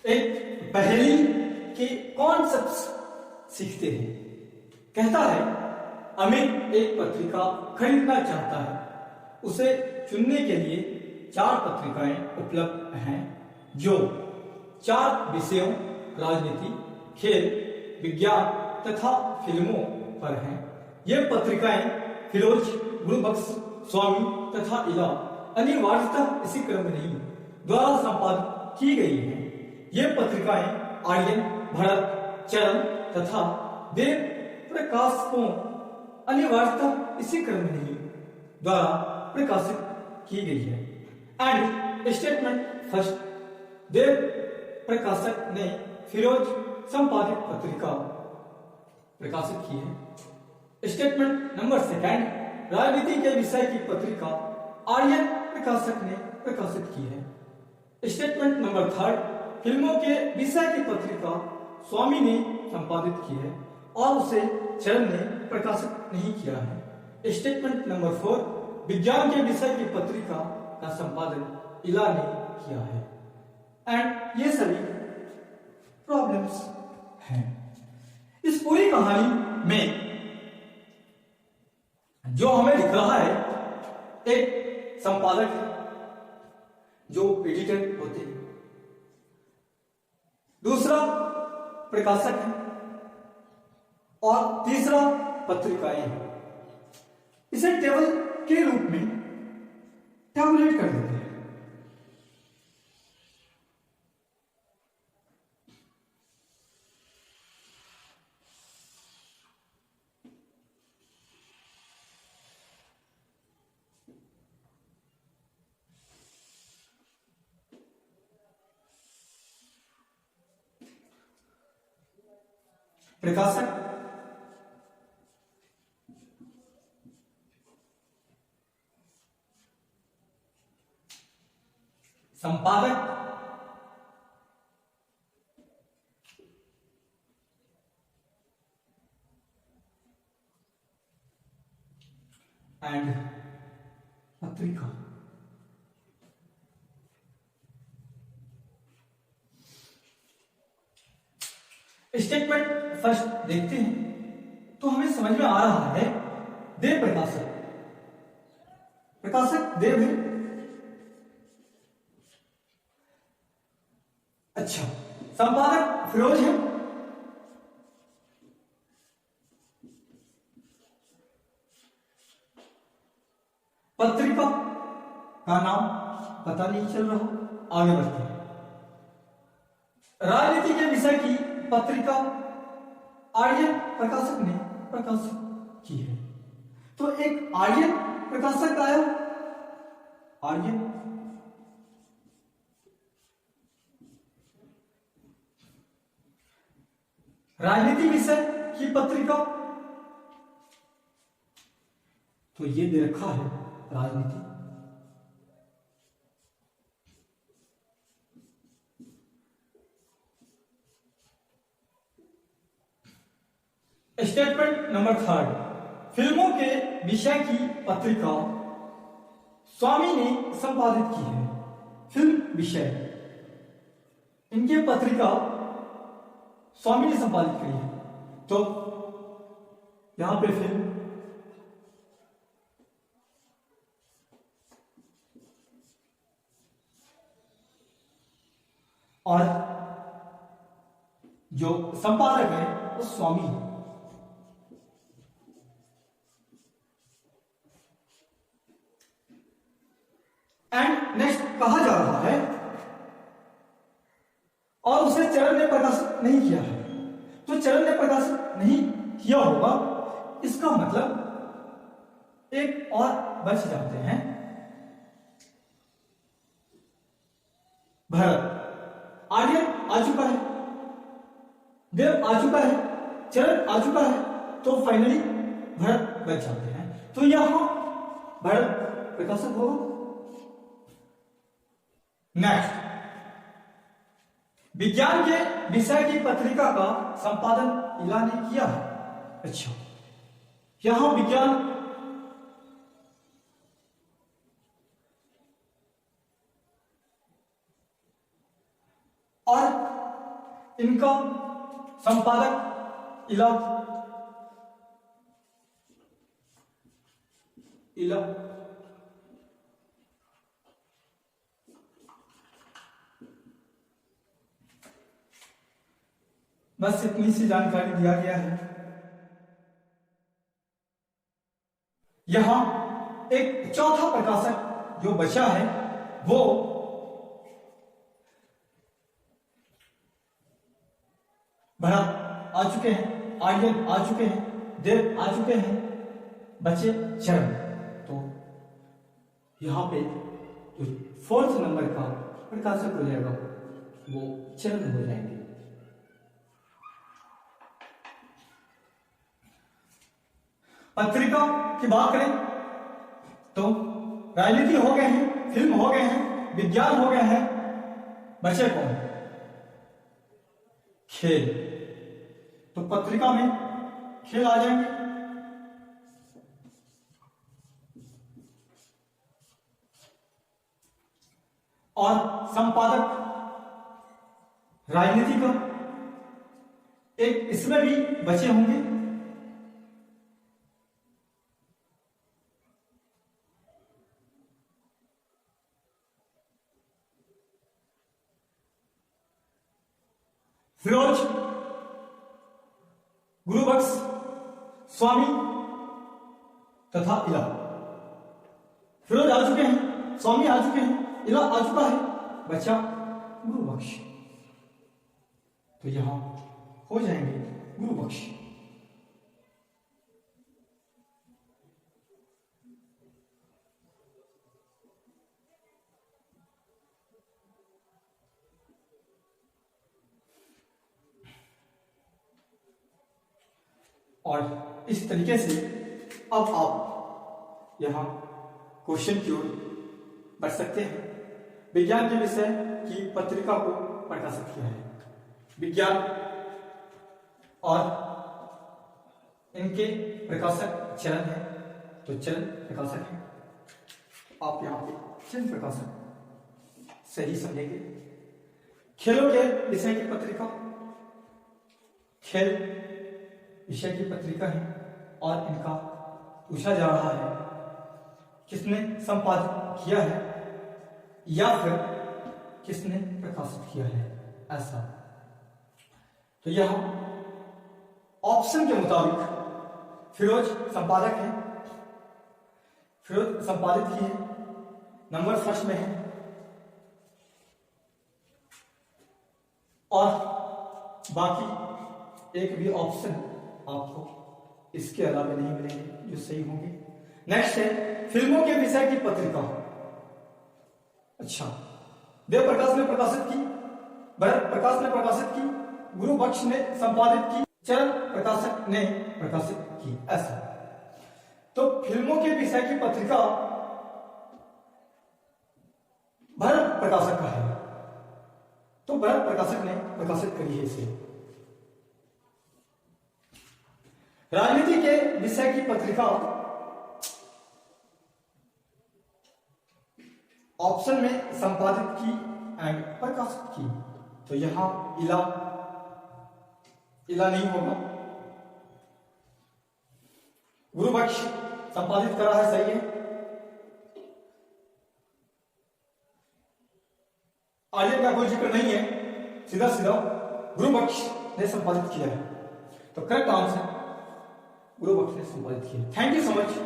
एक पहेली के कॉन्सेप्ट सीखते हैं। कहता है अमित एक पत्रिका खरीदना चाहता है। उसे चुनने के लिए 4 पत्रिकाएं उपलब्ध हैं जो 4 विषयों राजनीति, खेल, विज्ञान तथा फिल्मों पर हैं। ये पत्रिकाएं फिरोज, गुरुबख्श, स्वामी तथा इला अनिवार्यतः इसी क्रम में नहीं द्वारा संपादित की गई हैं। ये पत्रिकाएं आर्यन, भरत, चरण तथा देव प्रकाशकों अनिवार्यतः इसी क्रम में नहीं द्वारा प्रकाशित की गई है। एंड स्टेटमेंट फर्स्ट, देव प्रकाशक ने फिरोज संपादित पत्रिका प्रकाशित की है। स्टेटमेंट नंबर सेकंड, राजनीति के विषय की पत्रिका आर्यन प्रकाशक ने प्रकाशित की है। स्टेटमेंट नंबर थर्ड, फिल्मों के विषय की पत्रिका स्वामी ने संपादित की है और उसे चरण ने प्रकाशित नहीं किया है। स्टेटमेंट नंबर 4, विज्ञान के विषय की पत्रिका का संपादन इला ने किया है। एंड ये सभी प्रॉब्लम्स हैं। इस पूरी कहानी में जो हमें दिख रहा है एक संपादक है जो एडिटर होते हैं, दूसरा प्रकाशक है और तीसरा पत्रिकाएं हैं। इसे टेबल के रूप में टैबुलेट कर देते हैं। प्रकाशक, संपादक, एंड पत्रिका। स्टेटमेंट फर्स्ट देखते हैं तो हमें समझ में आ रहा है देव प्रकाशक, प्रकाशक देव है। अच्छा, संपादक फिरोज है। पत्रिका का नाम पता नहीं चल रहा, आगे बढ़ते हैं। राजनीति के विषय की पत्रिका आर्यन प्रकाशक ने प्रकाशित की है। तो एक आर्यन प्रकाशक आया, आर्यन। राजनीति विषय की पत्रिका तो ये दे रखा है राजनीति। स्टेटमेंट नंबर थर्ड, फिल्मों के विषय की पत्रिका स्वामी ने संपादित की है। फिल्म विषय इनकी पत्रिका स्वामी ने संपादित की है। तो यहां पे फिल्म और जो संपादक है वो स्वामी है। एंड नेक्स्ट कहा जा रहा है और उसे चरण ने प्रकाशित नहीं किया है। तो चरण ने प्रकाशित नहीं किया होगा, इसका मतलब एक और बच जाते हैं। भरत, आर्यन आ चुका है, देव आ चुका है, चरण आ चुका है, तो फाइनली भरत बच जाते हैं। तो यहां भरत प्रकाशक होगा। नेक्स्ट, विज्ञान के विषय की पत्रिका का संपादन इला ने किया है। अच्छा, यहां विज्ञान और इनका संपादक इला इला बस इतनी सी जानकारी दिया गया है। यहां एक चौथा प्रकाशक जो बचा है वो भरत आ चुके हैं, आर्यन आ चुके हैं, देव आ चुके हैं, बचे चरण। तो यहां पे जो 4th नंबर का प्रकाशक हो जाएगा वो चरण हो जाएंगे। पत्रिका की बात करें तो राजनीति हो गए हैं, फिल्म हो गए हैं, विज्ञान हो गए हैं, बचे कौन? खेल। तो पत्रिका में खेल आ जाएंगे। और संपादक राजनीति का एक इसमें भी बचे होंगे। फिरोज, गुरुबख्श, स्वामी तथा इला। फिरोज आ चुके हैं, स्वामी आ चुके हैं, इला आ चुका है, बचा गुरुबख्श। तो यहां हो जाएंगे गुरुबख्श। और इस तरीके से अब आप यहां क्वेश्चन की ओर बढ़ सकते हैं। विज्ञान के विषय की पत्रिका को प्रकाशित किया है। विज्ञान और इनके प्रकाशक चरण है, तो चरण प्रकाशक है। आप यहां पे चरण प्रकाशक सही समझेंगे। खेलों के विषय की पत्रिका, खेल विषय की पत्रिका है और इनका पूछा जा रहा है किसने संपादित किया है या फिर किसने प्रकाशित किया है, ऐसा। तो यह ऑप्शन के मुताबिक फिरोज संपादक है, फिरोज संपादित किए, नंबर फर्स्ट में है। और बाकी एक भी ऑप्शन आपको इसके अलावा नहीं मिलेंगे जो सही होंगे। नेक्स्ट है फिल्मों के विषय की पत्रिका। अच्छा, देव प्रकाश ने प्रकाशित की, भरत प्रकाश ने प्रकाशित की, गुरुबख्श ने संपादित की, चरण प्रकाशक ने प्रकाशित की, ऐसा। तो फिल्मों के विषय की पत्रिका भरत प्रकाशक का है, तो भरत प्रकाशक ने प्रकाशित करी है इसे। राजनीति के विषय की पत्रिका ऑप्शन में संपादित की एंड प्रकाशित की, तो यहां इला नहीं होगा। गुरुबख्श संपादित करा है, सही है। आर्यन का कोई जिक्र नहीं है, सीधा सीधा गुरुबख्श ने संपादित किया है। तो करेक्ट आंसर गुरुबख्श ने संपादित किया। Thank you so much.